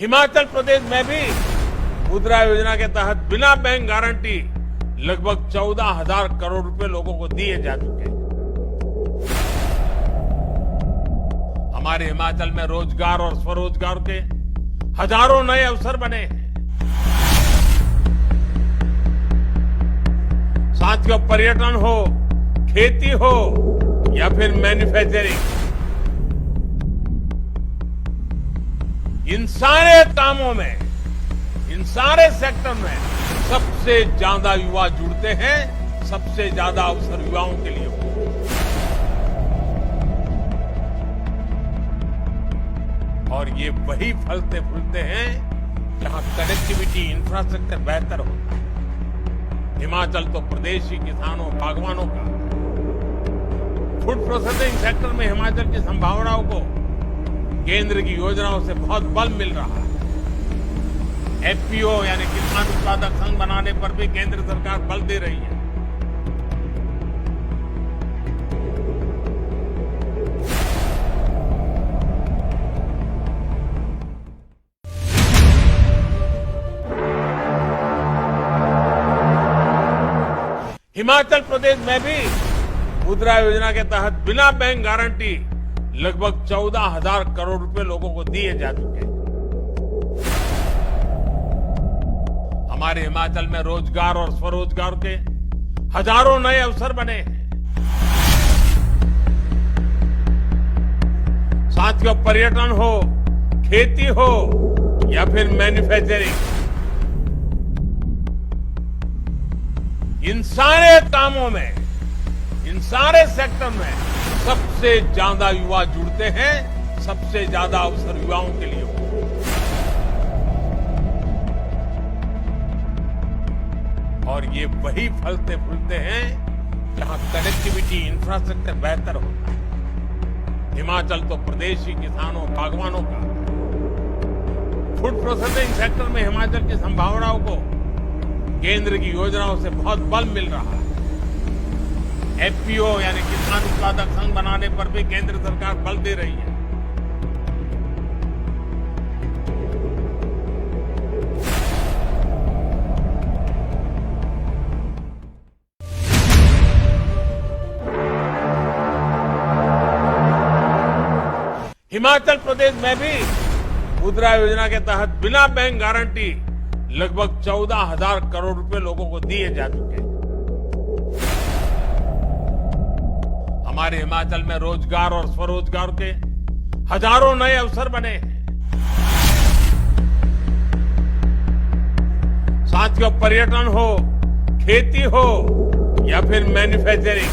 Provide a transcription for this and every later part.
हिमाचल प्रदेश में भी मुद्रा योजना के तहत बिना बैंक गारंटी लगभग 14,000 करोड़ रुपए लोगों को दिए जा चुके हैं। हमारे हिमाचल में रोजगार और स्वरोजगार के हजारों नए अवसर बने हैं। साथियों, पर्यटन हो, खेती हो या फिर मैन्युफैक्चरिंग, इन सारे कामों में, इन सारे सेक्टर में सबसे ज्यादा युवा जुड़ते हैं, सबसे ज्यादा अवसर युवाओं के लिए हो। और ये वही फलते फूलते हैं जहां कनेक्टिविटी, इंफ्रास्ट्रक्चर बेहतर होता है। हिमाचल तो प्रदेश की किसानों, बागवानों का, फूड प्रोसेसिंग सेक्टर में हिमाचल की संभावनाओं को केंद्र की योजनाओं से बहुत बल मिल रहा है। एफपीओ यानी किसान उत्पादक संघ बनाने पर भी केंद्र सरकार बल दे रही है। हिमाचल प्रदेश में भी मुद्रा योजना के तहत बिना बैंक गारंटी लगभग 14,000 करोड़ रुपए लोगों को दिए जा चुके हैं। हमारे हिमाचल में रोजगार और स्वरोजगार के हजारों नए अवसर बने हैं। साथियों, पर्यटन हो, खेती हो या फिर मैन्युफैक्चरिंग, इन सारे कामों में, इन सारे सेक्टर में सबसे ज्यादा युवा जुड़ते हैं, सबसे ज्यादा अवसर युवाओं के लिए हो। और ये वही फलते फूलते हैं जहां कनेक्टिविटी, इंफ्रास्ट्रक्चर बेहतर होता है। हिमाचल तो प्रदेश की किसानों, बागवानों का, फूड प्रोसेसिंग सेक्टर में हिमाचल की संभावनाओं को केंद्र की योजनाओं से बहुत बल मिल रहा है। एफपीओ यानी किसान उत्पादक संघ बनाने पर भी केंद्र सरकार बल दे रही है। हिमाचल प्रदेश में भी मुद्रा योजना के तहत बिना बैंक गारंटी लगभग 14,000 करोड़ रुपए लोगों को दिए जा चुके हैं। हमारे हिमाचल में रोजगार और स्वरोजगार के हजारों नए अवसर बने हैं। साथियों, पर्यटन हो, खेती हो या फिर मैन्युफैक्चरिंग,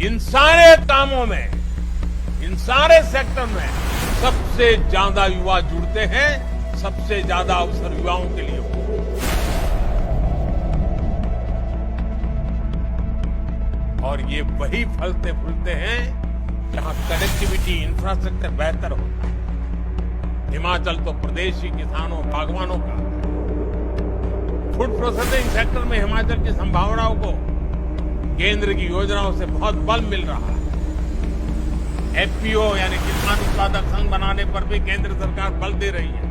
इन सारे कामों में, इन सारे सेक्टर में सबसे ज्यादा युवा जुड़ते हैं, सबसे ज्यादा अवसर युवाओं के लिए हो। और ये वही फलते फूलते हैं जहां कनेक्टिविटी, इंफ्रास्ट्रक्चर बेहतर होता है। हिमाचल तो प्रदेश की किसानों, बागवानों का, फूड प्रोसेसिंग सेक्टर में हिमाचल की संभावनाओं को केंद्र की योजनाओं से बहुत बल मिल रहा है। एफपीओ यानी किसान उत्पादक संघ बनाने पर भी केंद्र सरकार बल दे रही है।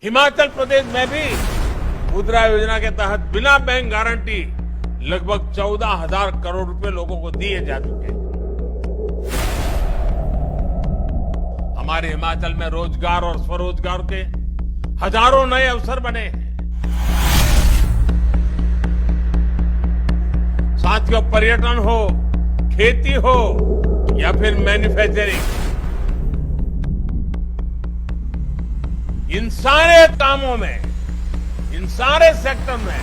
हिमाचल प्रदेश में भी मुद्रा योजना के तहत बिना बैंक गारंटी लगभग 14,000 करोड़ रुपए लोगों को दिए जा चुके हैं। हमारे हिमाचल में रोजगार और स्वरोजगार के हजारों नए अवसर बने हैं। साथियों, पर्यटन हो, खेती हो या फिर मैन्युफैक्चरिंग, इन सारे कामों में, इन सारे सेक्टर में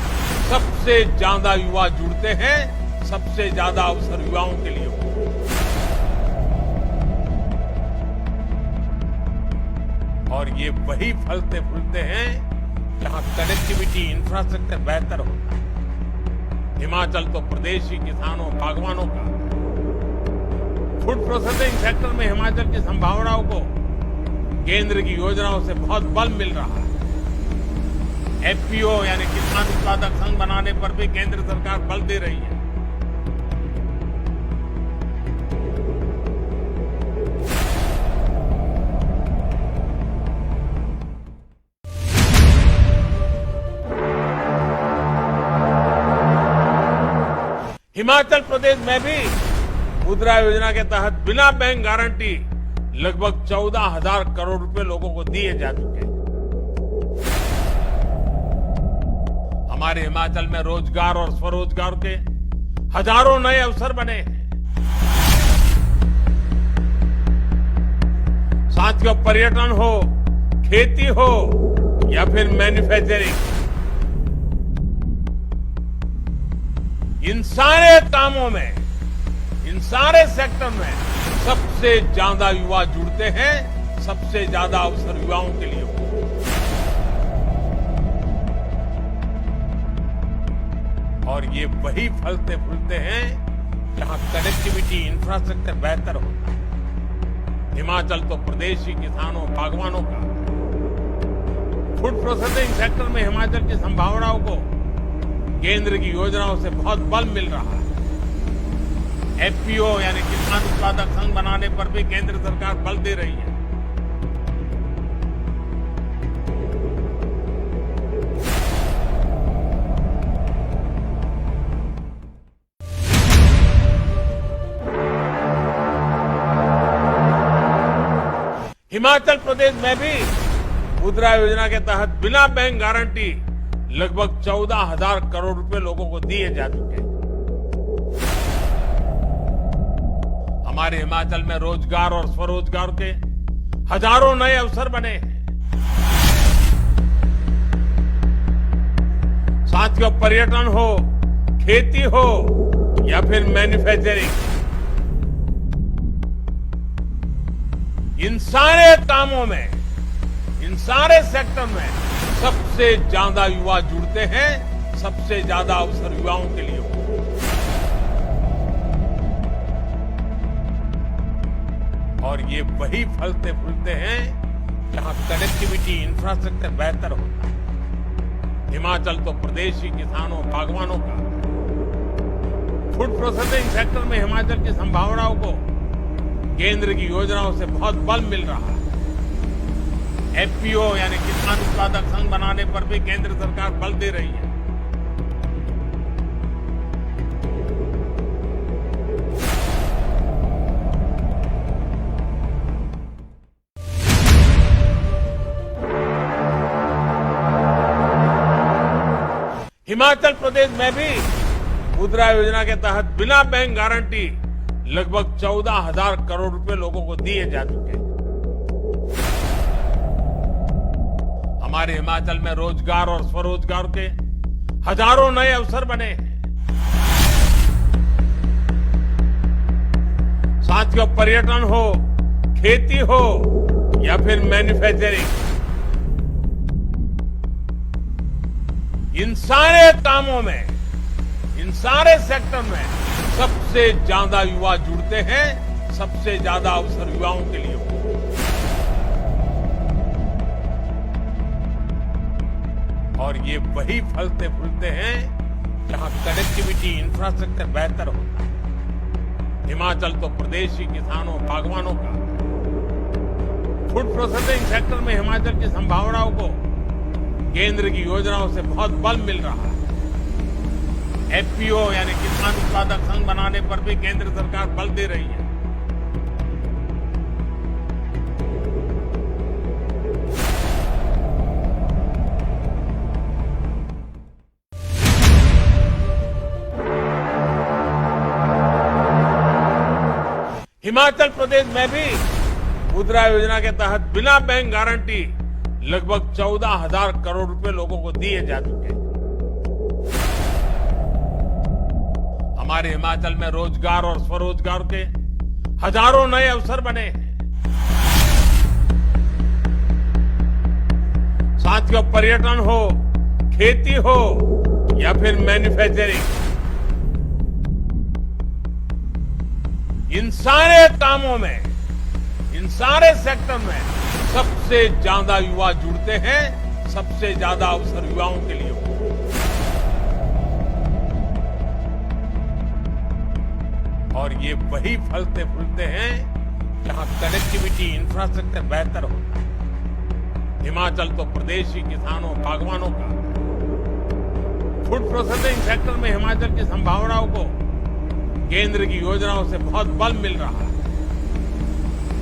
सबसे ज्यादा युवा जुड़ते हैं, सबसे ज्यादा अवसर युवाओं के लिए हो। और ये वही फलते फूलते हैं जहां कनेक्टिविटी, इंफ्रास्ट्रक्चर बेहतर होता है। हिमाचल तो प्रदेश की किसानों, बागवानों का, फूड प्रोसेसिंग सेक्टर में हिमाचल की संभावनाओं को केंद्र की योजनाओं से बहुत बल मिल रहा है। एफपीओ यानी किसान उत्पादक संघ बनाने पर भी केंद्र सरकार बल दे रही है। हिमाचल प्रदेश में भी मुद्रा योजना के तहत बिना बैंक गारंटी लगभग 14,000 करोड़ रुपए लोगों को दिए जा चुके हैं। हमारे हिमाचल में रोजगार और स्वरोजगार के हजारों नए अवसर बने हैं। साथियों, पर्यटन हो, खेती हो या फिर मैन्युफैक्चरिंग, इन सारे कामों में, इन सारे सेक्टर में सबसे ज्यादा युवा जुड़ते हैं। सबसे ज्यादा अवसर युवाओं के लिए हो। और ये वही फलते फूलते हैं जहां कनेक्टिविटी, इंफ्रास्ट्रक्चर बेहतर होता है। हिमाचल तो प्रदेश की किसानों, बागवानों का फूड प्रोसेसिंग सेक्टर में हिमाचल की संभावनाओं को केंद्र की योजनाओं से बहुत बल मिल रहा है। एफपीओ यानी किसान उत्पादक संघ बनाने पर भी केंद्र सरकार बल दे रही है। हिमाचल प्रदेश में भी मुद्रा योजना के तहत बिना बैंक गारंटी लगभग 14,000 करोड़ रुपए लोगों को दिए जा चुके हैं। हमारे हिमाचल में रोजगार और स्वरोजगार के हजारों नए अवसर बने हैं। साथियों, पर्यटन हो, खेती हो या फिर मैन्युफैक्चरिंग, इन सारे कामों में, इन सारे सेक्टर में सबसे ज्यादा युवा जुड़ते हैं। सबसे ज्यादा अवसर युवाओं के लिए हो। और ये वही फलते फूलते हैं जहां कनेक्टिविटी, इंफ्रास्ट्रक्चर बेहतर होता है। हिमाचल तो प्रदेश की किसानों, बागवानों का फूड प्रोसेसिंग सेक्टर में हिमाचल की संभावनाओं को केंद्र की योजनाओं से बहुत बल मिल रहा है। एफपीओ यानी किसान उत्पादक संघ बनाने पर भी केंद्र सरकार बल दे रही है। हिमाचल प्रदेश में भी मुद्रा योजना के तहत बिना बैंक गारंटी लगभग 14,000 करोड़ रुपए लोगों को दिए जा चुके हैं। हमारे हिमाचल में रोजगार और स्वरोजगार के हजारों नए अवसर बने हैं। साथियों, पर्यटन हो, खेती हो या फिर मैन्युफैक्चरिंग, इन सारे कामों में, इन सारे सेक्टर में सबसे ज्यादा युवा जुड़ते हैं। सबसे ज्यादा अवसर युवाओं के लिए हो। और ये वही फलते फूलते हैं जहां कनेक्टिविटी, इंफ्रास्ट्रक्चर बेहतर होता है। हिमाचल तो प्रदेश की किसानों, बागवानों का फूड प्रोसेसिंग सेक्टर में हिमाचल की संभावनाओं को केंद्र की योजनाओं से बहुत बल मिल रहा है। एफपीओ यानी किसान उत्पादक संघ बनाने पर भी केंद्र सरकार बल दे रही है। हिमाचल प्रदेश में भी मुद्रा योजना के तहत बिना बैंक गारंटी लगभग 14,000 करोड़ रुपए लोगों को दिए जा चुके हैं। हमारे हिमाचल में रोजगार और स्वरोजगार के हजारों नए अवसर बने हैं। साथियों, पर्यटन हो, खेती हो या फिर मैन्युफैक्चरिंग, इन सारे कामों में, इन सारे सेक्टर में सबसे ज्यादा युवा जुड़ते हैं, सबसे ज्यादा अवसर युवाओं के लिए होते हैं। और ये वही फलते फूलते हैं जहां कनेक्टिविटी इंफ्रास्ट्रक्चर बेहतर हो। हिमाचल तो प्रदेश ही किसानों बागवानों का, फूड प्रोसेसिंग सेक्टर में हिमाचल की संभावनाओं को केंद्र की योजनाओं से बहुत बल मिल रहा है।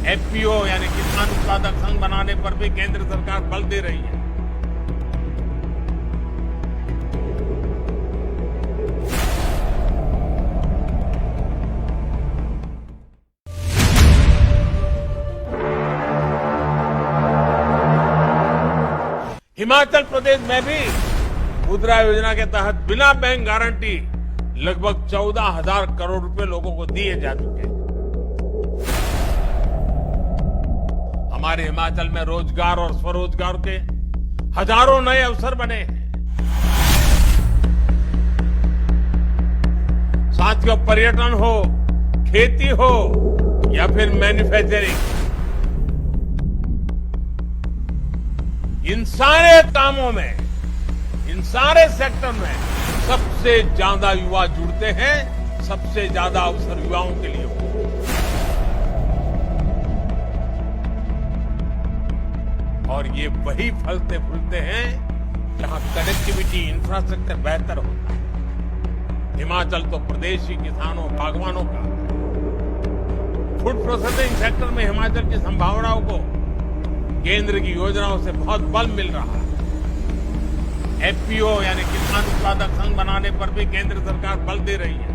एफपीओ यानी किसान उत्पादक संघ बनाने पर भी केंद्र सरकार बल दे रही है। हिमाचल प्रदेश में भी मुद्रा योजना के तहत बिना बैंक गारंटी लगभग 14,000 करोड़ रुपए लोगों को दिए जा चुके हैं। हमारे हिमाचल में रोजगार और स्वरोजगार के हजारों नए अवसर बने हैं। साथियों, पर्यटन हो, खेती हो या फिर मैन्युफैक्चरिंग, इन सारे कामों में, इन सारे सेक्टर में सबसे ज्यादा युवा जुड़ते हैं, सबसे ज्यादा अवसर युवाओं के लिए होते हैं। और ये वही फलते फूलते हैं जहां कनेक्टिविटी इंफ्रास्ट्रक्चर बेहतर हो। हिमाचल तो प्रदेश ही किसानों बागवानों का, फूड प्रोसेसिंग सेक्टर में हिमाचल की संभावनाओं को केंद्र की योजनाओं से बहुत बल मिल रहा है। एफपीओ यानी किसान उत्पादक संघ बनाने पर भी केंद्र सरकार बल दे रही है।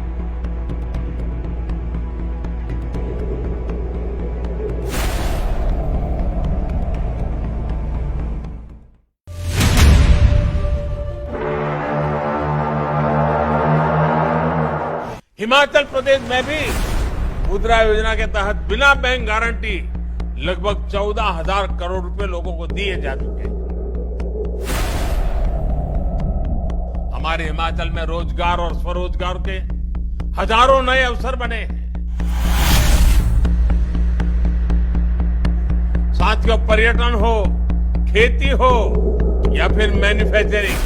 हिमाचल प्रदेश में भी मुद्रा योजना के तहत बिना बैंक गारंटी लगभग 14,000 करोड़ रुपए लोगों को दिए जा चुके हैं। हमारे हिमाचल में रोजगार और स्वरोजगार के हजारों नए अवसर बने हैं। साथियों, पर्यटन हो, खेती हो या फिर मैन्युफैक्चरिंग,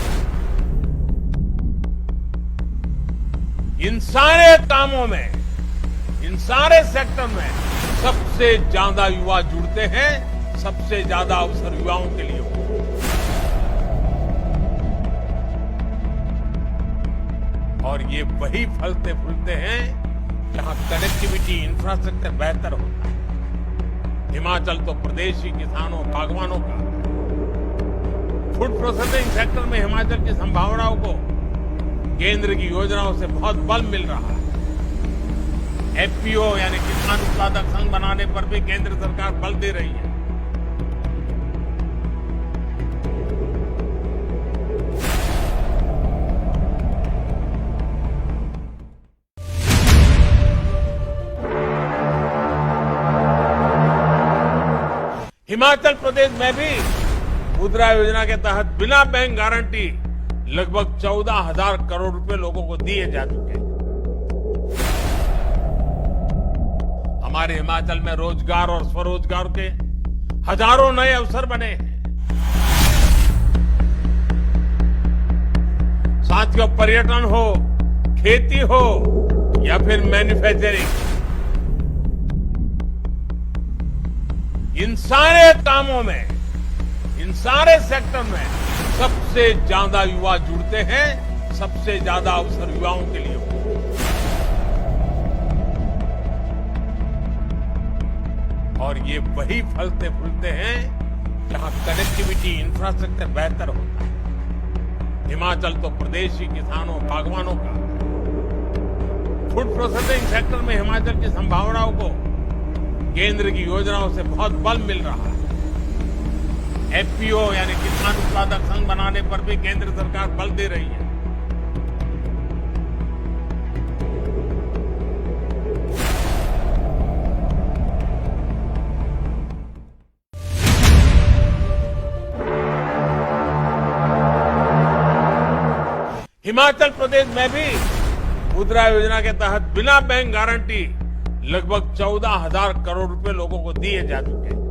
इन सारे कामों में, इन सारे सेक्टर में सबसे ज्यादा युवा जुड़ते हैं, सबसे ज्यादा अवसर युवाओं के लिए होते हैं। और ये वही फलते फूलते हैं जहां कनेक्टिविटी इंफ्रास्ट्रक्चर बेहतर हो। हिमाचल तो प्रदेश ही किसानों बागवानों का, फूड प्रोसेसिंग सेक्टर में हिमाचल की संभावनाओं को केंद्र की योजनाओं से बहुत बल मिल रहा है। एफपीओ यानी किसान उत्पादक संघ बनाने पर भी केंद्र सरकार बल दे रही है। हिमाचल प्रदेश में भी मुद्रा योजना के तहत बिना बैंक गारंटी लगभग 14,000 करोड़ रुपए लोगों को दिए जा चुके हैं। हमारे हिमाचल में रोजगार और स्वरोजगार के हजारों नए अवसर बने हैं। साथियों, पर्यटन हो, खेती हो या फिर मैन्युफैक्चरिंग, इन सारे कामों में, इन सारे सेक्टर में सबसे ज्यादा युवा जुड़ते हैं, सबसे ज्यादा अवसर युवाओं के लिए होते हैं। और ये वही फलते फूलते हैं जहां कनेक्टिविटी इंफ्रास्ट्रक्चर बेहतर हो। हिमाचल तो प्रदेश ही किसानों बागवानों का, फूड प्रोसेसिंग सेक्टर में हिमाचल की संभावनाओं को केंद्र की योजनाओं से बहुत बल मिल रहा है। एफपीओ यानी किसान उत्पादक संघ बनाने पर भी केंद्र सरकार बल दे रही है। हिमाचल प्रदेश में भी मुद्रा योजना के तहत बिना बैंक गारंटी लगभग 14,000 करोड़ रुपए लोगों को दिए जा चुके हैं।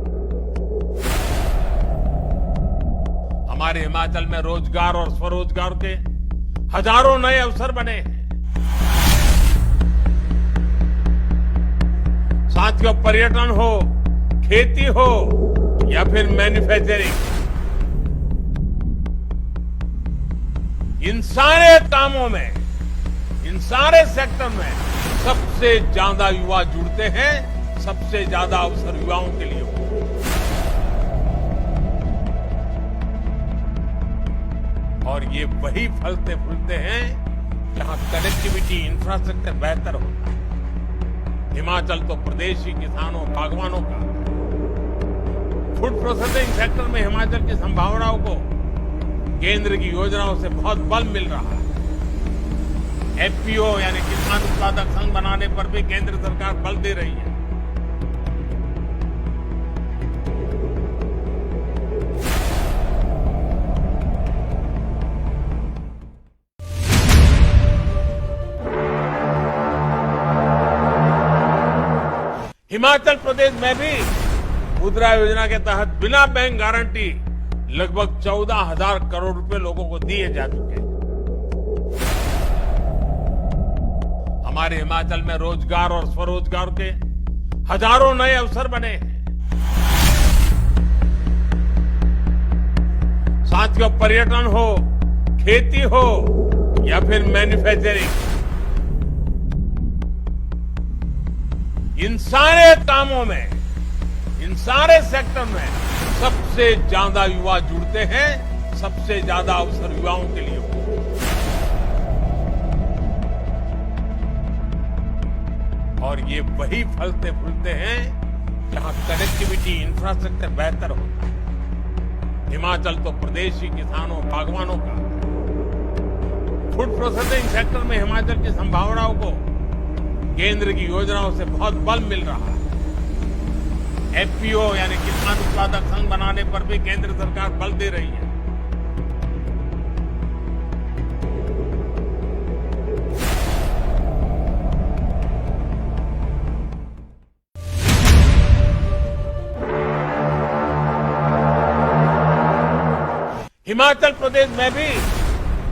हमारे हिमाचल में रोजगार और स्वरोजगार के हजारों नए अवसर बने हैं। साथियों, पर्यटन हो, खेती हो या फिर मैन्युफैक्चरिंग, इन सारे कामों में, इन सारे सेक्टर में सबसे ज्यादा युवा जुड़ते हैं, सबसे ज्यादा अवसर युवाओं के लिए हो। और ये वही फलते फूलते हैं जहां कनेक्टिविटी, इंफ्रास्ट्रक्चर बेहतर होता है। हिमाचल तो प्रदेश की किसानों, बागवानों का, फूड प्रोसेसिंग सेक्टर में हिमाचल की संभावनाओं को केंद्र की योजनाओं से बहुत बल मिल रहा है। एफपीओ यानी किसान उत्पादक संघ बनाने पर भी केंद्र सरकार बल दे रही है। हिमाचल प्रदेश में भी मुद्रा योजना के तहत बिना बैंक गारंटी लगभग 14,000 करोड़ रुपए लोगों को दिए जा चुके हैं। हमारे हिमाचल में रोजगार और स्वरोजगार के हजारों नए अवसर बने हैं। साथियों, पर्यटन हो, खेती हो या फिर मैन्युफैक्चरिंग, इन सारे कामों में, इन सारे सेक्टर में सबसे ज्यादा युवा जुड़ते हैं, सबसे ज्यादा अवसर युवाओं के लिए हो। और ये वही फलते फूलते हैं जहां कनेक्टिविटी, इंफ्रास्ट्रक्चर बेहतर होता है। हिमाचल तो प्रदेश की किसानों, बागवानों का, फूड प्रोसेसिंग सेक्टर में हिमाचल की संभावनाओं को केंद्र की योजनाओं से बहुत बल मिल रहा है। एफपीओ यानी किसान उत्पादक संघ बनाने पर भी केंद्र सरकार बल दे रही है। हिमाचल प्रदेश में भी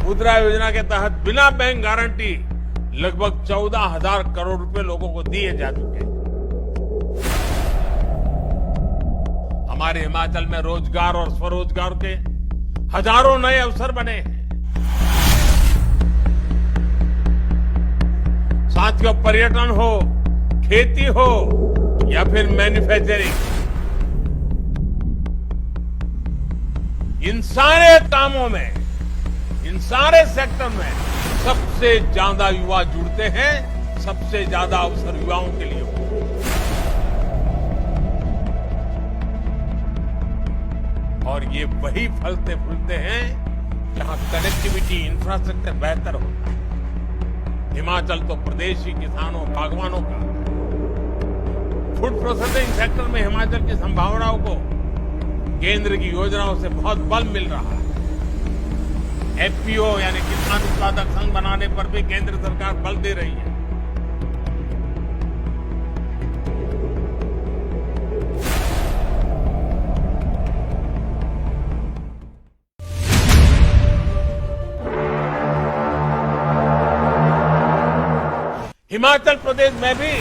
मुद्रा योजना के तहत बिना बैंक गारंटी लगभग 14,000 करोड़ रुपए लोगों को दिए जा चुके हैं। हमारे हिमाचल में रोजगार और स्वरोजगार के हजारों नए अवसर बने हैं। साथियों, पर्यटन हो, खेती हो या फिर मैन्युफैक्चरिंग, इन सारे कामों में, इन सारे सेक्टर में सबसे ज्यादा युवा जुड़ते हैं, सबसे ज्यादा अवसर युवाओं के लिए हो। और ये वही फलते फूलते हैं जहां कनेक्टिविटी, इंफ्रास्ट्रक्चर बेहतर होता है। हिमाचल तो प्रदेश की किसानों, बागवानों का, फूड प्रोसेसिंग सेक्टर में हिमाचल की संभावनाओं को केंद्र की योजनाओं से बहुत बल मिल रहा है। एफपीओ यानी किसान उत्पादक संघ बनाने पर भी केंद्र सरकार बल दे रही है। हिमाचल प्रदेश में भी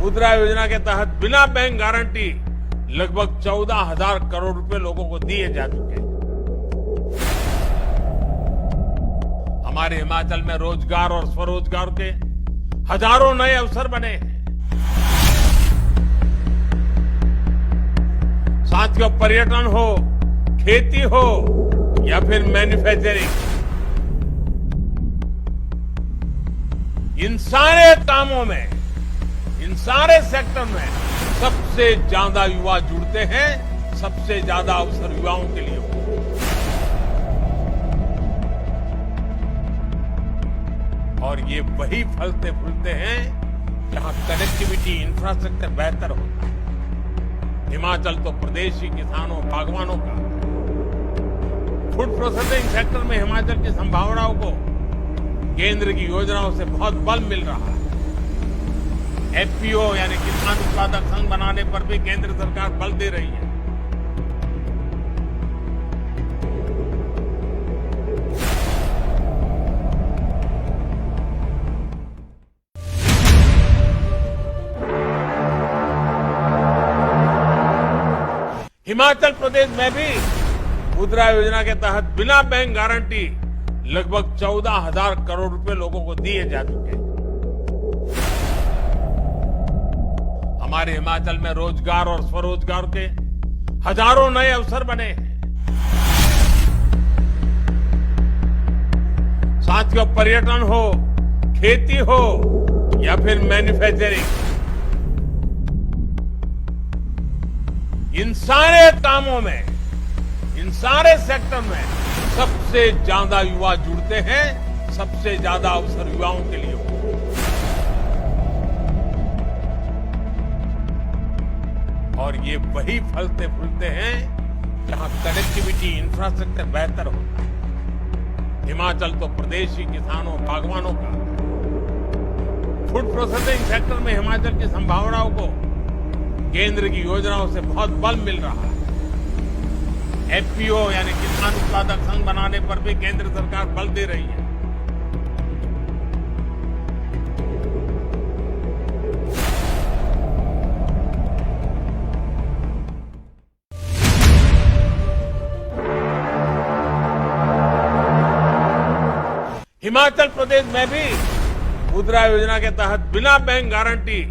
मुद्रा योजना के तहत बिना बैंक गारंटी लगभग 14,000 करोड़ रुपए लोगों को दिए जा चुके हैं। हमारे हिमाचल में रोजगार और स्वरोजगार के हजारों नए अवसर बने हैं। साथियों, पर्यटन हो, खेती हो या फिर मैन्युफैक्चरिंग, इन सारे कामों में, इन सारे सेक्टर में सबसे ज्यादा युवा जुड़ते हैं, सबसे ज्यादा अवसर युवाओं के लिए हो। और ये वही फलते फूलते हैं जहां कनेक्टिविटी, इंफ्रास्ट्रक्चर बेहतर होता है। हिमाचल तो प्रदेश की किसानों, बागवानों का, फूड प्रोसेसिंग सेक्टर में हिमाचल की संभावनाओं को केंद्र की योजनाओं से बहुत बल मिल रहा है। एफपीओ यानी किसान उत्पादक संघ बनाने पर भी केंद्र सरकार बल दे रही है। हिमाचल प्रदेश में भी मुद्रा योजना के तहत बिना बैंक गारंटी लगभग 14,000 करोड़ रुपए लोगों को दिए जा चुके हैं। हमारे हिमाचल में रोजगार और स्वरोजगार के हजारों नए अवसर बने हैं। साथियों, पर्यटन हो, खेती हो या फिर मैन्युफैक्चरिंग, इन सारे कामों में, इन सारे सेक्टर में सबसे ज्यादा युवा जुड़ते हैं, सबसे ज्यादा अवसर युवाओं के लिए हो। और ये वही फलते फूलते हैं जहां कनेक्टिविटी, इंफ्रास्ट्रक्चर बेहतर हो। हिमाचल तो प्रदेश ही किसानों, बागवानों का। फूड प्रोसेसिंग सेक्टर में हिमाचल की संभावनाओं को केंद्र की योजनाओं से बहुत बल मिल रहा है। एफपीओ यानी किसान उत्पादक संघ बनाने पर भी केंद्र सरकार बल दे रही है। हिमाचल प्रदेश में भी मुद्रा योजना के तहत बिना बैंक गारंटी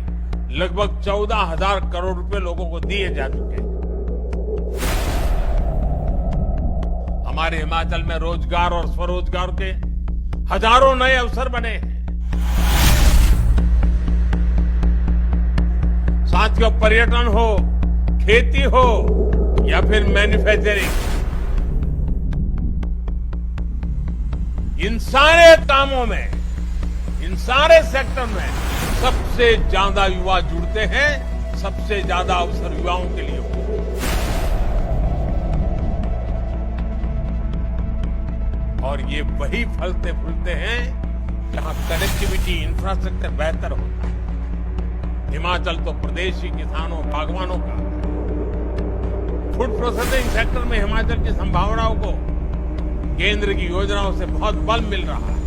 लगभग 14,000 करोड़ रुपए लोगों को दिए जा चुके हैं। हमारे हिमाचल में रोजगार और स्वरोजगार के हजारों नए अवसर बने हैं। साथियों, पर्यटन हो, खेती हो या फिर मैन्युफैक्चरिंग, इन सारे कामों में, इन सारे सेक्टर में सबसे ज्यादा युवा जुड़ते हैं, सबसे ज्यादा अवसर युवाओं के लिए हो। और ये वही फलते फूलते हैं जहां कनेक्टिविटी, इंफ्रास्ट्रक्चर बेहतर हो। हिमाचल तो प्रदेश ही किसानों, बागवानों का। फूड प्रोसेसिंग सेक्टर में हिमाचल की संभावनाओं को केंद्र की योजनाओं से बहुत बल मिल रहा है।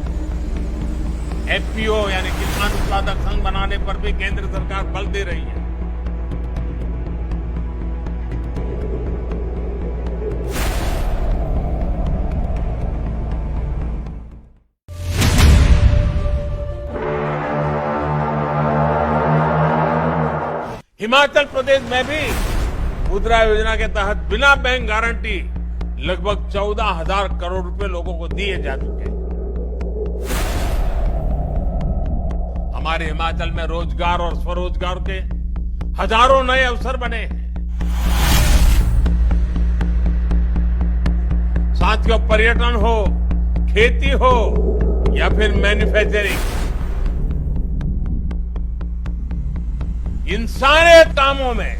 एफपीओ यानी किसान उत्पादक संघ बनाने पर भी केंद्र सरकार बल दे रही है। हिमाचल प्रदेश में भी मुद्रा योजना के तहत बिना बैंक गारंटी लगभग 14,000 करोड़ रुपए लोगों को दिए जा चुके हैं। हमारे हिमाचल में रोजगार और स्वरोजगार के हजारों नए अवसर बने हैं। साथियों, पर्यटन हो, खेती हो या फिर मैन्युफैक्चरिंग, इन सारे कामों में,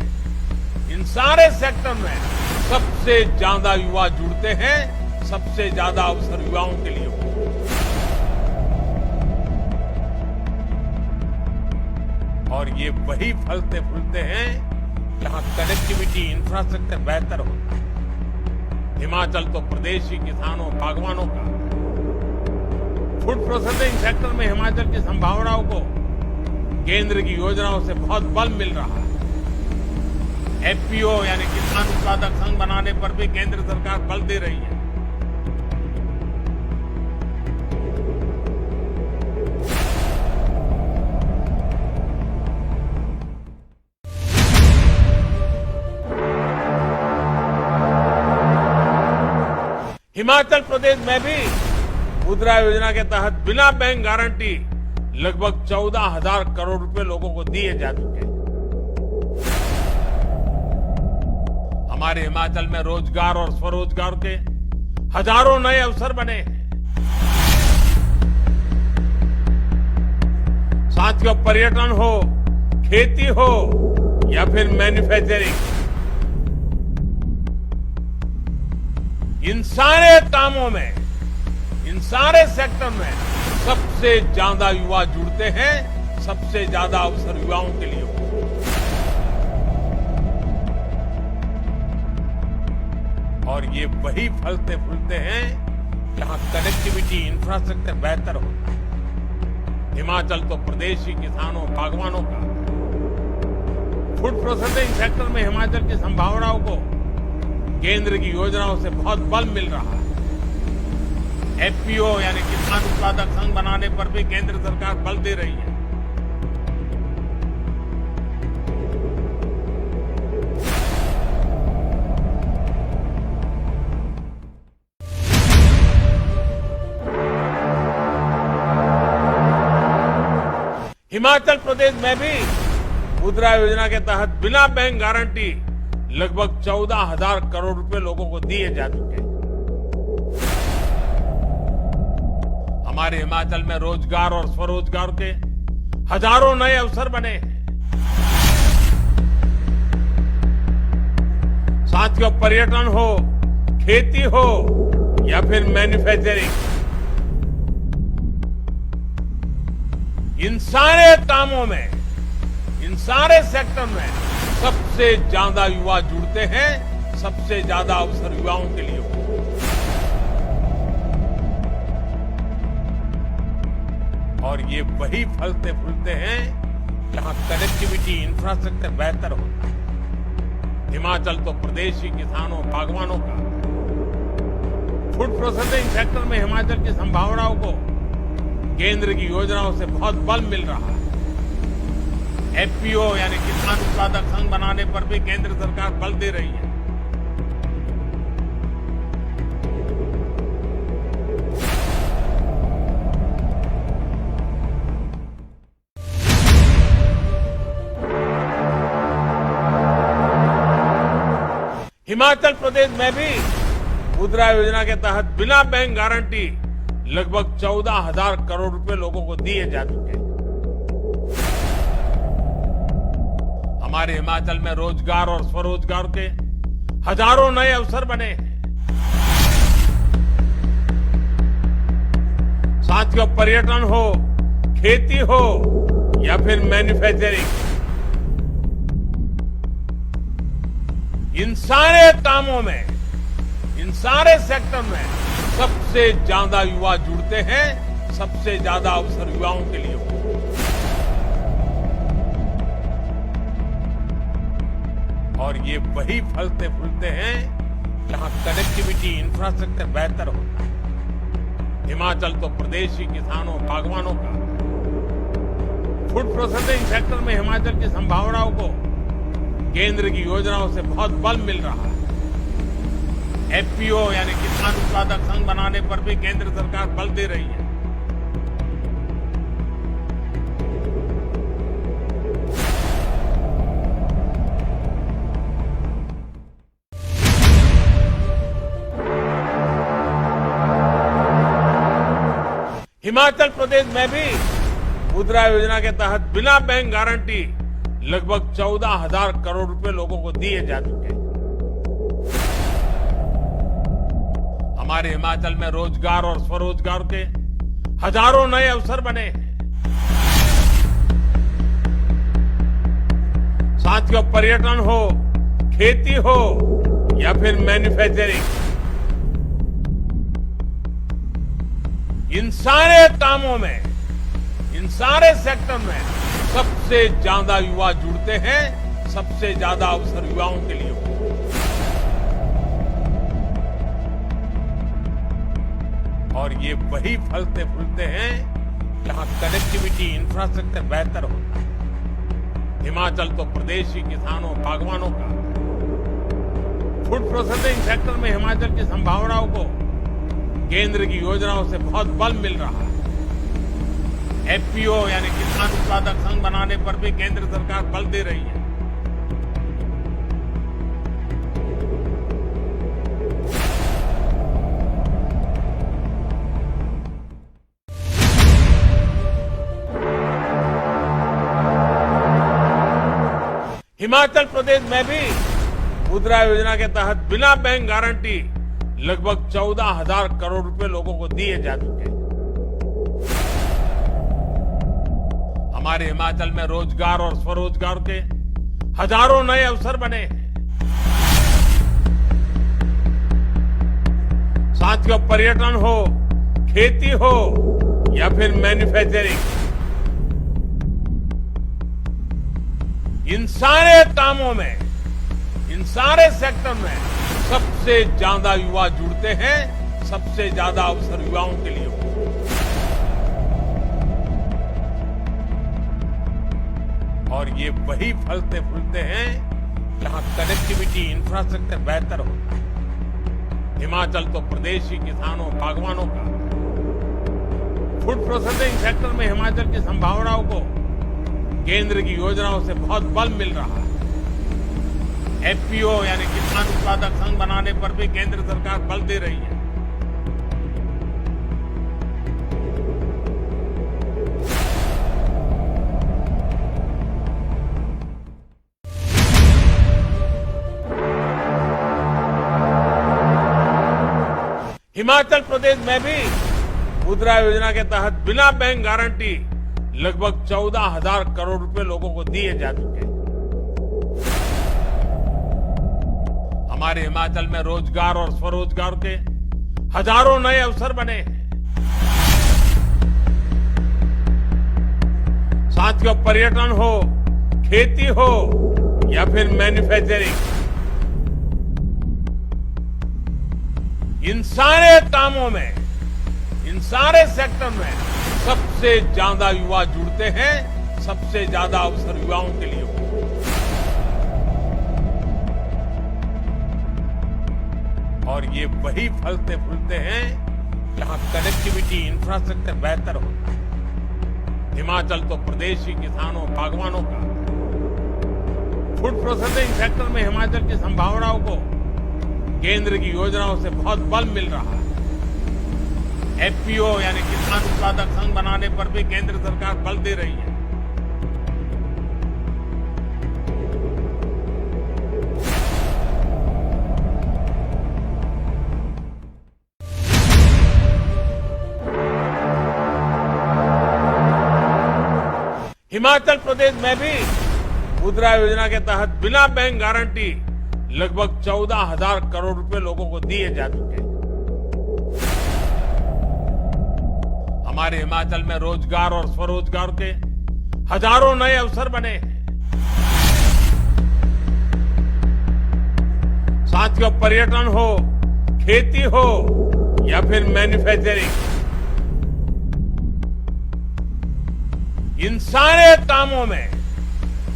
इन सारे सेक्टर में सबसे ज्यादा युवा जुड़ते हैं, सबसे ज्यादा अवसर युवाओं के लिए हो। और ये वही फलते फूलते हैं जहां कनेक्टिविटी, इंफ्रास्ट्रक्चर बेहतर हो। हिमाचल तो प्रदेश ही किसानों, बागवानों का। फूड प्रोसेसिंग सेक्टर में हिमाचल की संभावनाओं को केंद्र की योजनाओं से बहुत बल मिल रहा है। एफपीओ यानी किसान उत्पादक संघ बनाने पर भी केंद्र सरकार बल दे रही है। हिमाचल प्रदेश में भी मुद्रा योजना के तहत बिना बैंक गारंटी लगभग 14,000 करोड़ रुपए लोगों को दिए जा चुके हैं। हमारे हिमाचल में रोजगार और स्वरोजगार के हजारों नए अवसर बने हैं। साथियों, पर्यटन हो, खेती हो या फिर मैन्युफैक्चरिंग, इन सारे कामों में, इन सारे सेक्टर में सबसे ज्यादा युवा जुड़ते हैं, सबसे ज्यादा अवसर युवाओं के लिए हो। और ये वही फलते फूलते हैं जहां कनेक्टिविटी, इंफ्रास्ट्रक्चर बेहतर हो। हिमाचल तो प्रदेश ही किसानों, बागवानों का। फूड प्रोसेसिंग सेक्टर में हिमाचल की संभावनाओं को केंद्र की योजनाओं से बहुत बल मिल रहा है। एफपीओ यानी किसान उत्पादक संघ बनाने पर भी केंद्र सरकार बल दे रही है। हिमाचल प्रदेश में भी मुद्रा योजना के तहत बिना बैंक गारंटी लगभग 14,000 करोड़ रुपए लोगों को दिए जा चुके हैं। हमारे हिमाचल में रोजगार और स्वरोजगार के हजारों नए अवसर बने हैं। साथियों, पर्यटन हो, खेती हो या फिर मैन्युफैक्चरिंग, इन सारे कामों में, इन सारे सेक्टर में सबसे ज्यादा युवा जुड़ते हैं, सबसे ज्यादा अवसर युवाओं के लिए हो। और ये वही फलते फूलते हैं जहां कनेक्टिविटी इंफ्रास्ट्रक्चर बेहतर होता है। हिमाचल तो प्रदेश की किसानों, बागवानों का फूड प्रोसेसिंग सेक्टर में हिमाचल की संभावनाओं को केंद्र की योजनाओं से बहुत बल मिल रहा है। एफपीओ यानी किसान उत्पादक संघ बनाने पर भी केंद्र सरकार बल दे रही है। हिमाचल प्रदेश में भी मुद्रा योजना के तहत बिना बैंक गारंटी लगभग 14,000 करोड़ रुपए लोगों को दिए जा चुके हैं। हमारे हिमाचल में रोजगार और स्वरोजगार के हजारों नए अवसर बने हैं। साथियों, पर्यटन हो, खेती हो या फिर मैन्युफैक्चरिंग, इन सारे कामों में, इन सारे सेक्टर में सबसे ज्यादा युवा जुड़ते हैं, सबसे ज्यादा अवसर युवाओं के लिए हो। और ये वही फलते फूलते हैं जहां कनेक्टिविटी इंफ्रास्ट्रक्चर बेहतर होता है। हिमाचल तो प्रदेश की किसानों, बागवानों का फूड प्रोसेसिंग सेक्टर में हिमाचल की संभावनाओं को केंद्र की योजनाओं से बहुत बल मिल रहा है। एफपीओ यानी किसान उत्पादक संघ बनाने पर भी केंद्र सरकार बल दे रही है। हिमाचल प्रदेश में भी मुद्रा योजना के तहत बिना बैंक गारंटी लगभग 14,000 करोड़ रुपए लोगों को दिए जा चुके हैं। हमारे हिमाचल में रोजगार और स्वरोजगार के हजारों नए अवसर बने हैं। साथियों, पर्यटन हो, खेती हो या फिर मैन्युफैक्चरिंग, इन सारे कामों में, इन सारे सेक्टर में सबसे ज्यादा युवा जुड़ते हैं, सबसे ज्यादा अवसर युवाओं के लिए हो। और ये वही फलते फूलते हैं जहां कनेक्टिविटी इंफ्रास्ट्रक्चर बेहतर होता है। हिमाचल तो प्रदेश की किसानों, बागवानों का फूड प्रोसेसिंग सेक्टर में हिमाचल की संभावनाओं को केंद्र की योजनाओं से बहुत बल मिल रहा है। एफपीओ यानी किसान उत्पादक संघ बनाने पर भी केंद्र सरकार बल दे रही है। हिमाचल प्रदेश में भी मुद्रा योजना के तहत बिना बैंक गारंटी लगभग 14,000 करोड़ रुपए लोगों को दिए जा चुके हैं। हमारे हिमाचल में रोजगार और स्वरोजगार के हजारों नए अवसर बने हैं। साथियों, पर्यटन हो, खेती हो या फिर मैन्युफैक्चरिंग, इन सारे कामों में, इन सारे सेक्टर में सबसे सबसे ज्यादा युवा जुड़ते हैं, सबसे ज्यादा अवसर युवाओं के लिए हो। और ये वही फलते फूलते हैं जहां कनेक्टिविटी इंफ्रास्ट्रक्चर बेहतर हो। हिमाचल तो प्रदेश ही किसानों बागवानों का। फूड प्रोसेसिंग सेक्टर में हिमाचल की संभावनाओं को केंद्र की योजनाओं से बहुत बल मिल रहा है। एफपीओ यानी किसान उत्पादक संघ बनाने पर भी केंद्र सरकार बल दे रही है। हिमाचल प्रदेश में भी मुद्रा योजना के तहत बिना बैंक गारंटी लगभग 14,000 करोड़ रुपए लोगों को दिए जा चुके हैं। हमारे हिमाचल में रोजगार और स्वरोजगार के हजारों नए अवसर बने हैं। साथियों, पर्यटन हो, खेती हो या फिर मैन्युफैक्चरिंग, इन सारे कामों में, इन सारे सेक्टर में सबसे ज्यादा युवा जुड़ते हैं, सबसे ज्यादा अवसर युवाओं के लिए हो। और ये वही फलते फूलते हैं जहां कनेक्टिविटी इंफ्रास्ट्रक्चर बेहतर हो। हिमाचल तो प्रदेश ही किसानों बागवानों का। फूड प्रोसेसिंग सेक्टर में हिमाचल की संभावनाओं को केंद्र की योजनाओं से बहुत बल मिल रहा है। एफपीओ यानी किसान उत्पादक संघ बनाने पर भी केंद्र सरकार बल दे रही है। हिमाचल प्रदेश में भी मुद्रा योजना के तहत बिना बैंक गारंटी लगभग 14,000 करोड़ रुपए लोगों को दिए जा चुके हैं। हमारे हिमाचल में रोजगार और स्वरोजगार के हजारों नए अवसर बने हैं। साथियों, पर्यटन हो, खेती हो या फिर मैन्युफैक्चरिंग, इन सारे कामों में,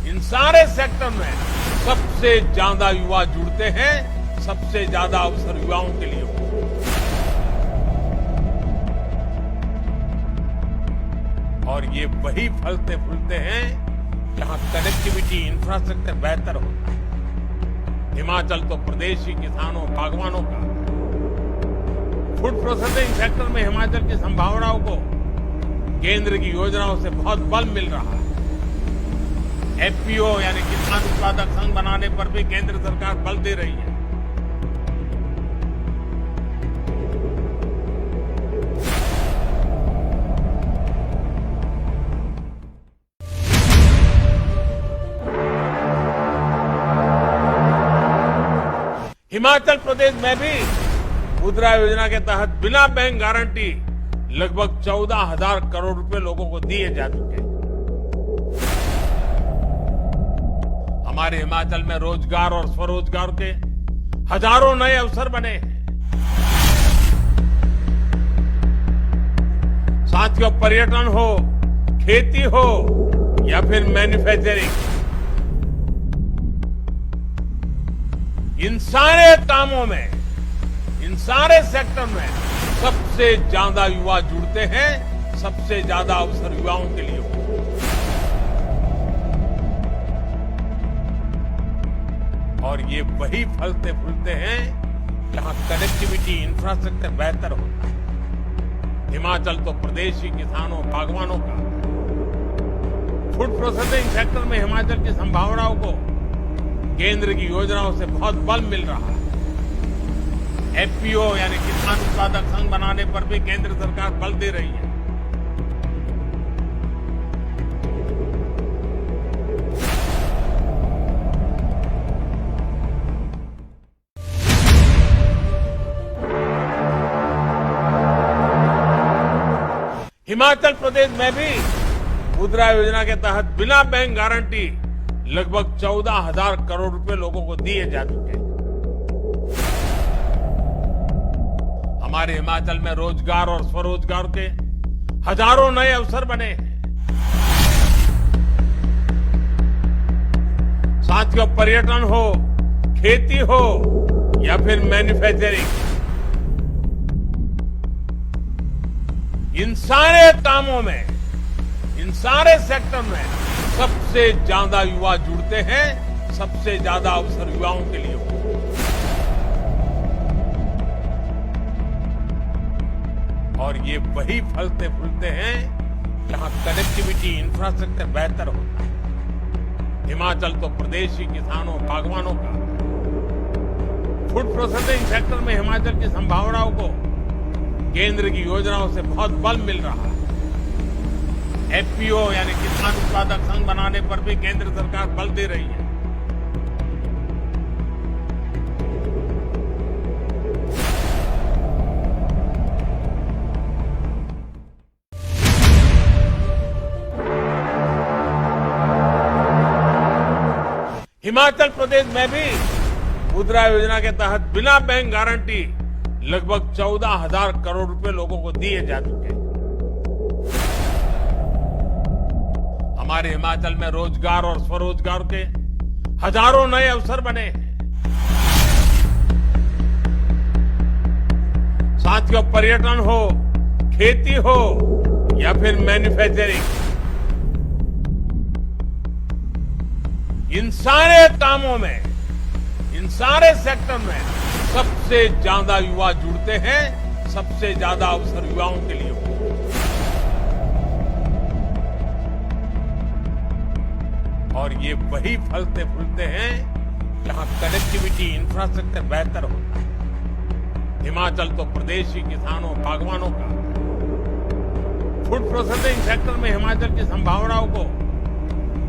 इन सारे सेक्टर में सबसे ज्यादा युवा जुड़ते हैं, सबसे ज्यादा अवसर युवाओं के लिए हो। और ये वही फलते फूलते हैं जहां कनेक्टिविटी इंफ्रास्ट्रक्चर बेहतर हो। हिमाचल तो प्रदेश ही किसानों बागवानों का। फूड प्रोसेसिंग सेक्टर में हिमाचल की संभावनाओं को केंद्र की योजनाओं से बहुत बल मिल रहा है। एफपीओ यानी किसान उत्पादक संघ बनाने पर भी केंद्र सरकार बल दे रही है। हिमाचल प्रदेश में भी मुद्रा योजना के तहत बिना बैंक गारंटी लगभग 14,000 करोड़ रुपए लोगों को दिए जा चुके हैं। हमारे हिमाचल में रोजगार और स्वरोजगार के हजारों नए अवसर बने हैं। साथियों, पर्यटन हो, खेती हो या फिर मैन्युफैक्चरिंग, इन सारे कामों में, इन सारे सेक्टर में सबसे ज्यादा युवा जुड़ते हैं, सबसे ज्यादा अवसर युवाओं के लिए हो। और ये वही फलते फूलते हैं जहां कनेक्टिविटी इंफ्रास्ट्रक्चर बेहतर हो। हिमाचल तो प्रदेश ही किसानों बागवानों का। फूड प्रोसेसिंग सेक्टर में हिमाचल की संभावनाओं को केंद्र की योजनाओं से बहुत बल मिल रहा है। एफपीओ यानी किसान उत्पादक संघ बनाने पर भी केंद्र सरकार बल दे रही है। हिमाचल प्रदेश में भी मुद्रा योजना के तहत बिना बैंक गारंटी लगभग 14,000 करोड़ रुपए लोगों को दिए जा चुके हैं। हमारे हिमाचल में रोजगार और स्वरोजगार के हजारों नए अवसर बने हैं। साथियों, पर्यटन हो, खेती हो या फिर मैन्युफैक्चरिंग, इन सारे कामों में, इन सारे सेक्टर में सबसे ज्यादा युवा जुड़ते हैं, सबसे ज्यादा अवसर युवाओं के लिए हो। और ये वही फलते फूलते हैं जहां कनेक्टिविटी, इंफ्रास्ट्रक्चर बेहतर होता है। हिमाचल तो प्रदेश की किसानों, बागवानों का, फूड प्रोसेसिंग सेक्टर में हिमाचल की संभावनाओं को केंद्र की योजनाओं से बहुत बल मिल रहा है। एफपीओ यानी किसान उत्पादक संघ बनाने पर भी केंद्र सरकार बल दे रही है। हिमाचल प्रदेश में भी मुद्रा योजना के तहत बिना बैंक गारंटी लगभग 14,000 करोड़ रुपए लोगों को दिए जा चुके हैं। हमारे हिमाचल में रोजगार और स्वरोजगार के हजारों नए अवसर बने हैं। साथियों, पर्यटन हो, खेती हो या फिर मैन्युफैक्चरिंग, इन सारे कामों में, इन सारे सेक्टर में सबसे ज्यादा युवा जुड़ते हैं, सबसे ज्यादा अवसर युवाओं के लिए हो। और ये वही फलते फूलते हैं जहां कनेक्टिविटी, इंफ्रास्ट्रक्चर बेहतर होता है। हिमाचल तो प्रदेश की किसानों, बागवानों का, फूड प्रोसेसिंग सेक्टर में हिमाचल की संभावनाओं को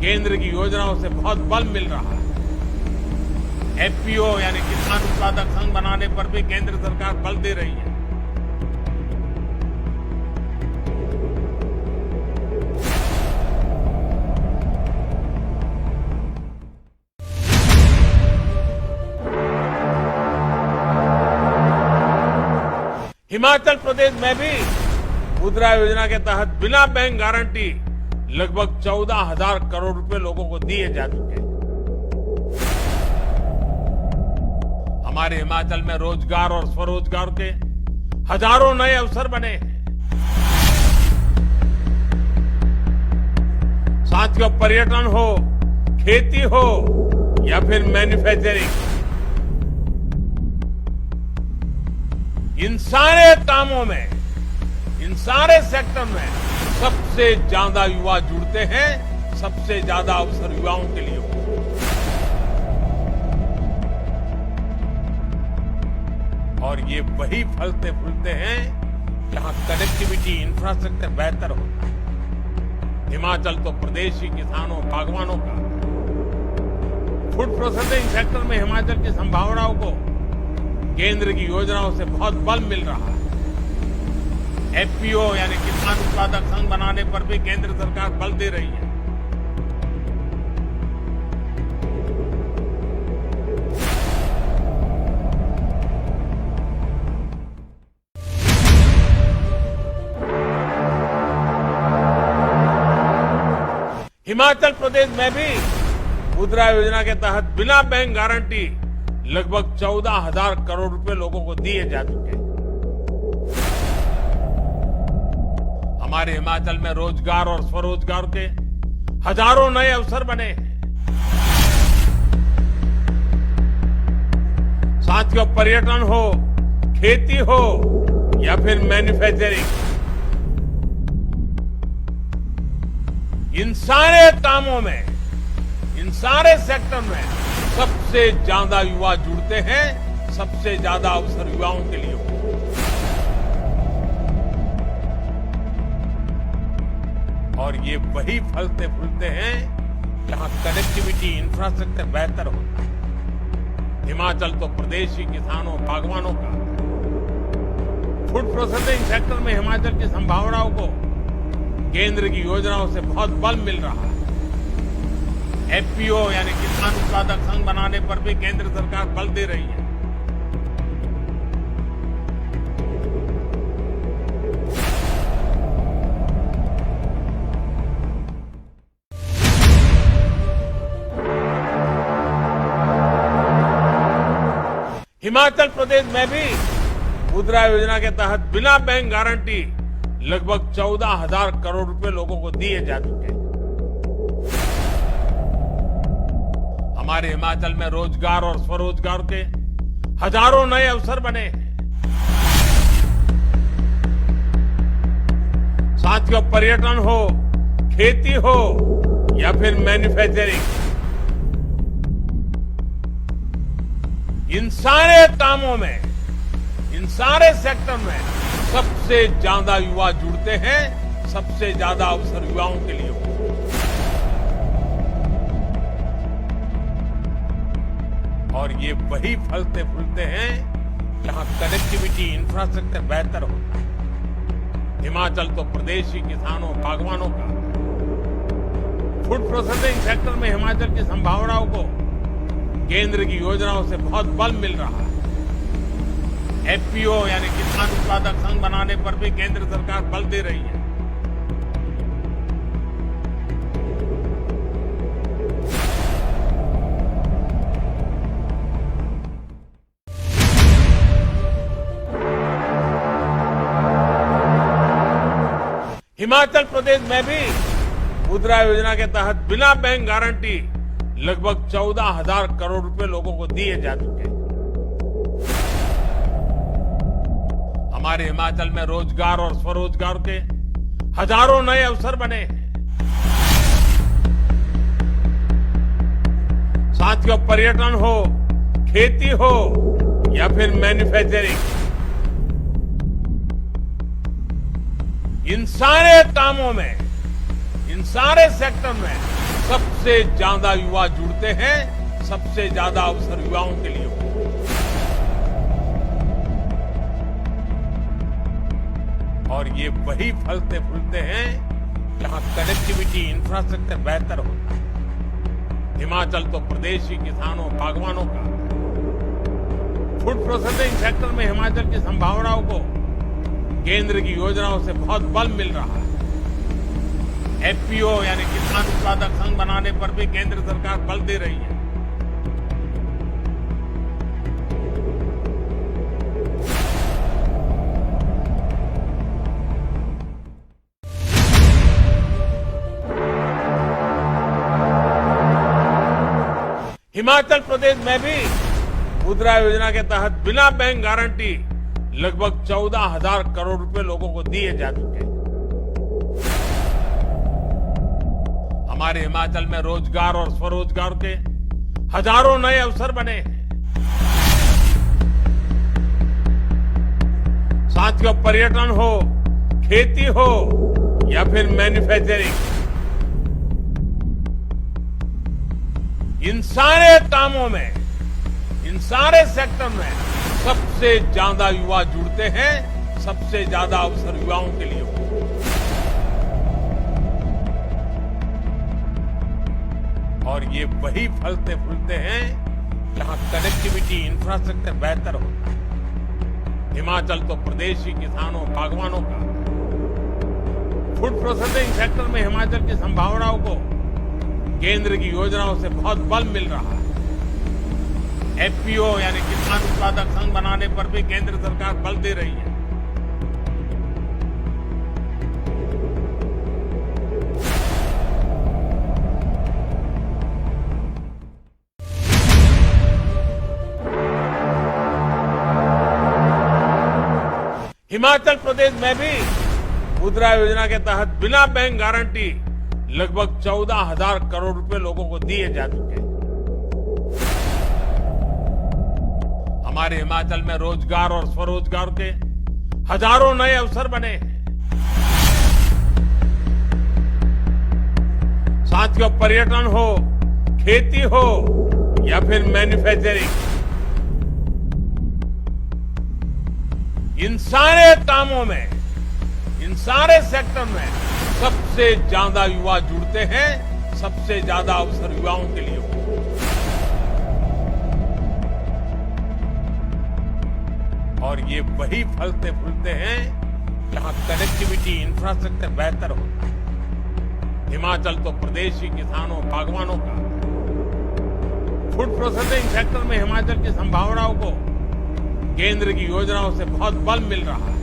केंद्र की योजनाओं से बहुत बल मिल रहा है। एफपीओ यानी किसान उत्पादक संघ बनाने पर भी केंद्र सरकार बल दे रही है। हिमाचल प्रदेश में भी मुद्रा योजना के तहत बिना बैंक गारंटी लगभग 14,000 करोड़ रुपए लोगों को दिए जा चुके हैं। हमारे हिमाचल में रोजगार और स्वरोजगार के हजारों नए अवसर बने हैं। साथियों, पर्यटन हो, खेती हो या फिर मैन्युफैक्चरिंग, इन सारे कामों में, इन सारे सेक्टर में सबसे ज्यादा युवा जुड़ते हैं, सबसे ज्यादा अवसर युवाओं के लिए हो। और ये वही फलते फूलते हैं जहां कनेक्टिविटी, इंफ्रास्ट्रक्चर बेहतर होता है। हिमाचल तो प्रदेश की किसानों, बागवानों का, फूड प्रोसेसिंग सेक्टर में हिमाचल की संभावनाओं को केंद्र की योजनाओं से बहुत बल मिल रहा है। एफपीओ यानी किसान उत्पादक संघ बनाने पर भी केंद्र सरकार बल दे रही है। हिमाचल प्रदेश में भी मुद्रा योजना के तहत बिना बैंक गारंटी लगभग 14,000 करोड़ रुपए लोगों को दिए जा चुके हैं। हमारे हिमाचल में रोजगार और स्वरोजगार के हजारों नए अवसर बने हैं। साथियों, पर्यटन हो, खेती हो या फिर मैन्युफैक्चरिंग, इन सारे कामों में, इन सारे सेक्टर में सबसे ज्यादा युवा जुड़ते हैं, सबसे ज्यादा अवसर युवाओं के लिए हो। और ये वही फलते फूलते हैं जहां कनेक्टिविटी, इंफ्रास्ट्रक्चर बेहतर होता है। हिमाचल तो प्रदेश की किसानों, बागवानों का, फूड प्रोसेसिंग सेक्टर में हिमाचल की संभावनाओं को केंद्र की योजनाओं से बहुत बल मिल रहा है। एफपीओ यानी किसान उत्पादक संघ बनाने पर भी केंद्र सरकार बल दे रही है। हिमाचल प्रदेश में भी मुद्रा योजना के तहत बिना बैंक गारंटी लगभग 14,000 करोड़ रुपए लोगों को दिए जा चुके हैं। हमारे हिमाचल में रोजगार और स्वरोजगार के हजारों नए अवसर बने हैं। साथियों, पर्यटन हो, खेती हो या फिर मैन्युफैक्चरिंग, इन सारे कामों में, इन सारे सेक्टर में सबसे ज्यादा युवा जुड़ते हैं, सबसे ज्यादा अवसर युवाओं के लिए हो। और ये वही फलते फूलते हैं जहां कनेक्टिविटी, इंफ्रास्ट्रक्चर बेहतर हो। हिमाचल तो प्रदेश की किसानों, बागवानों का, फूड प्रोसेसिंग सेक्टर में हिमाचल की संभावनाओं को केंद्र की योजनाओं से बहुत बल मिल रहा है। एफपीओ यानी किसान उत्पादक संघ बनाने पर भी केंद्र सरकार बल दे रही है। हिमाचल प्रदेश में भी मुद्रा योजना के तहत बिना बैंक गारंटी लगभग 14,000 करोड़ रुपए लोगों को दिए जा चुके हैं। हमारे हिमाचल में रोजगार और स्वरोजगार के हजारों नए अवसर बने हैं। साथियों, पर्यटन हो, खेती हो या फिर मैन्युफैक्चरिंग, इन सारे कामों में, इन सारे सेक्टर में सबसे ज्यादा युवा जुड़ते हैं, सबसे ज्यादा अवसर युवाओं के लिए हो। और ये वही फलते फूलते हैं जहां कनेक्टिविटी, इंफ्रास्ट्रक्चर बेहतर हो। हिमाचल तो प्रदेश की किसानों, बागवानों का, फूड प्रोसेसिंग सेक्टर में हिमाचल की संभावनाओं को केंद्र की योजनाओं से बहुत बल मिल रहा है। एफपीओ यानी किसान उत्पादक संघ बनाने पर भी केंद्र सरकार बल दे रही है। हिमाचल प्रदेश में भी मुद्रा योजना के तहत बिना बैंक गारंटी लगभग 14,000 करोड़ रुपए लोगों को दिए जा चुके हैं। हमारे हिमाचल में रोजगार और स्वरोजगार के हजारों नए अवसर बने हैं। साथियों, पर्यटन हो, खेती हो या फिर मैन्युफैक्चरिंग, इन सारे कामों में, इन सारे सेक्टर में सबसे ज्यादा युवा जुड़ते हैं, सबसे ज्यादा अवसर युवाओं के लिए हो। और ये वही फलते फूलते हैं जहां कनेक्टिविटी, इंफ्रास्ट्रक्चर बेहतर हो। हिमाचल तो प्रदेश की किसानों, बागवानों का, फूड प्रोसेसिंग सेक्टर में हिमाचल की संभावनाओं को केंद्र की योजनाओं से बहुत बल मिल रहा है। एफपीओ यानी किसान उत्पादक संघ बनाने पर भी केंद्र सरकार बल दे रही है। हिमाचल प्रदेश में भी मुद्रा योजना के तहत बिना बैंक गारंटी लगभग 14,000 करोड़ रुपए लोगों को दिए जा चुके हैं। हमारे हिमाचल में रोजगार और स्वरोजगार के हजारों नए अवसर बने हैं। साथियों, पर्यटन हो, खेती हो या फिर मैन्युफैक्चरिंग, इन सारे कामों में, इन सारे सेक्टर में सबसे ज्यादा युवा जुड़ते हैं, सबसे ज्यादा अवसर युवाओं के लिए हो। और ये वही फलते फूलते हैं जहां कनेक्टिविटी, इंफ्रास्ट्रक्चर बेहतर हो। हिमाचल तो प्रदेश की किसानों, बागवानों का, फूड प्रोसेसिंग सेक्टर में हिमाचल की संभावनाओं को केंद्र की योजनाओं से बहुत बल मिल रहा है।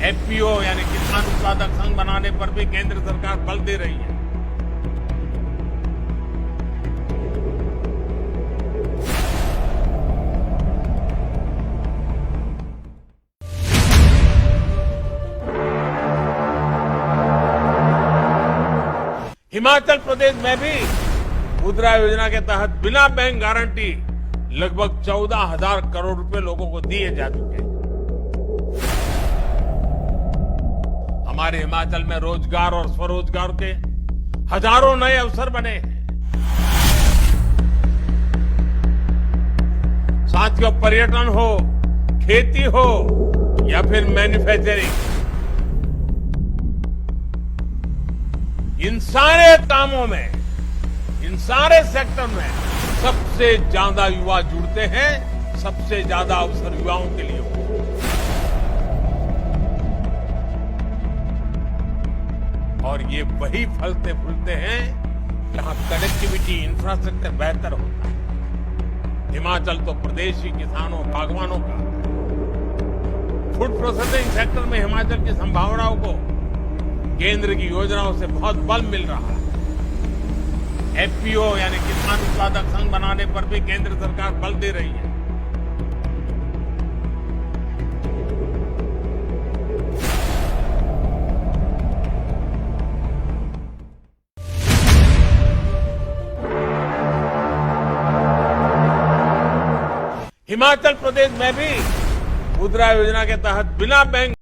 एफपीओ यानी किसान उत्पादक संघ बनाने पर भी केंद्र सरकार बल दे रही है। हिमाचल प्रदेश में भी मुद्रा योजना के तहत बिना बैंक गारंटी लगभग 14,000 करोड़ रुपए लोगों को दिए जा चुके हैं। हमारे हिमाचल में रोजगार और स्वरोजगार के हजारों नए अवसर बने हैं। साथियों, पर्यटन हो, खेती हो या फिर मैन्युफैक्चरिंग, इन सारे कामों में, इन सारे सेक्टर में सबसे ज्यादा युवा जुड़ते हैं, सबसे ज्यादा अवसर युवाओं के लिए हो। और ये वही फलते फूलते हैं जहां कनेक्टिविटी, इंफ्रास्ट्रक्चर बेहतर होता है। हिमाचल तो प्रदेश की किसानों, बागवानों का, फूड प्रोसेसिंग सेक्टर में हिमाचल की संभावनाओं को केंद्र की योजनाओं से बहुत बल मिल रहा है। एफपीओ यानी किसान उत्पादक संघ बनाने पर भी केंद्र सरकार बल दे रही है। हिमाचल प्रदेश में भी मुद्रा योजना के तहत बिना बैंक